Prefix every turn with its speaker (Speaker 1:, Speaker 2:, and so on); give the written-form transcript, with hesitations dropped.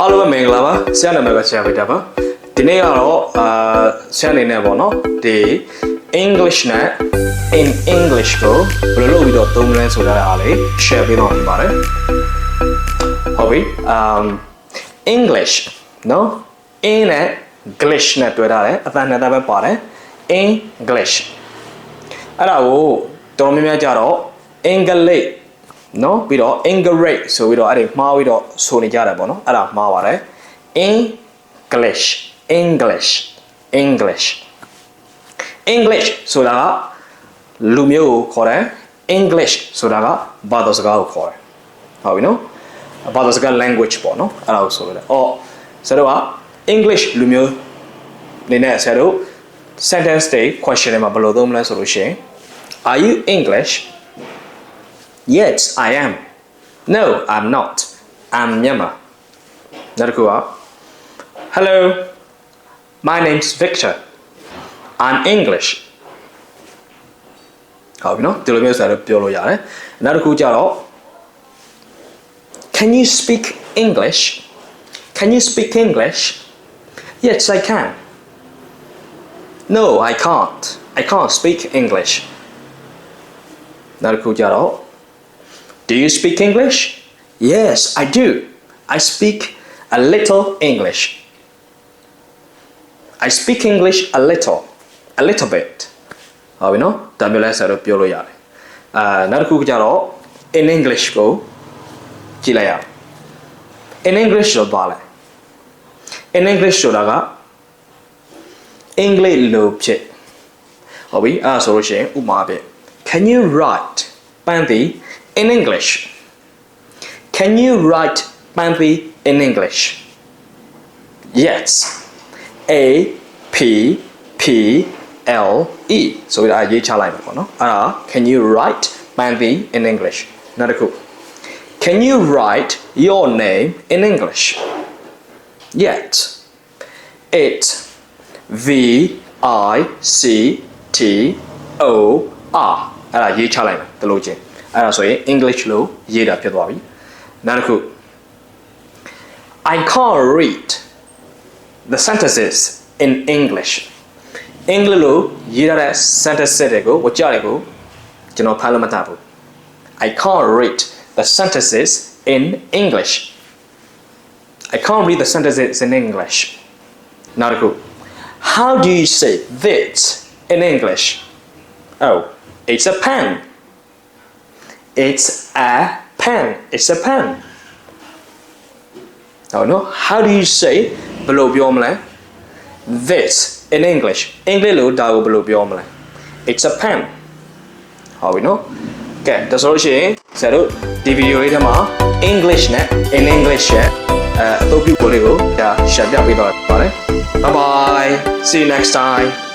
Speaker 1: အားလုံးပဲမင်္ဂလာပါဆရာနာမည်ကဆရာဗီတာပါဒီနေ့ကတော့ဆရာအနေနဲ့ပေါ့နော်ဒီ English နဲ့ in English ကိုဘယ်လိုလုပ်ပြီးတော့သုံးလဲဆိုတာအားလေး share ပေးတော့မှာပါတယ်ဟုတ်ပြီEnglish နော် in နဲ့ English နဲ့တွေ့ရတယ်အတန်နဲ့ပဲပါတယ် English အဲ့ဒါကိုတော်များများကြတော့ Englishနော်ပြီးတော့ English ဆိုပြီးတော့အဲ့ဒီမှားပြီးတော့ဆိုနေကြတယ်ပေါ့နော်အဲ့ဒါမှားပါတယ် Englishဆိုတာကလူမျိုးကိုခေါ်တယ် English ဆိုတာကဘာသာစကားကိုခေါ်တယ်ဟုတ်ပြီနော်ဘာသာစကား language ပေါ့နော်အဲ့ဒါကိုဆိုရတယ်ဆိုတော့ English လူမျိုးနေနဲ့ဆရာတို့ sentence တွေ question တွေမှာဘယ်လိုသုံးမလဲဆိုလို့ရှိရင် Are you English? Yes, I am. No, I'm not. I'm Myanmar. Hello, my name's Victor. I'm English. How you know? Can you speak English? Can you speak English? Yes, I can. No, I can't. I can't speak English. Do you speak English? Yes, I do. I speak a little English. I speak English a little bit. How we know? In English go. In English In English English lo phit. How we solution Can you write Panthi in English? Can you write Panthi in English? Yes. A P P L E. So Iရေးချလိုက်ပါနော်အဲ့ဒါ Can you write Panthi in English? နောက်တစ်ခု Can you write your name in English? Yes. It V I C T O R. အဲ့ဒါရေးချလိုက်မယ်တလို့ချင်းအဲ့ဒါဆိုရင် English လို့ရေးတာဖြစ်သွားပြီနောက်တစ်ခု I can't read the sentences in English English လို့ရေးရတဲ့ sentences တွေကိုဝကြတွေကိုကျွန်တော်ဖတ်လို့မတတ်ဘူး I can't read the sentences in English I can't read the sentences in English နောက်တစ်ခု How do you say this in English Oh It's a pen. It's a pen. It's a pen. Oh no. How do you say below biomle? This in English. English lo da go below biomle. It's a pen. How we know? Okay. That's all she. So the video ida ma English net in English ye. အသုံးပြုဖို့လေးကိုဒါရှင်းပြပေးသွားပါတယ်. Bye bye. See you next time.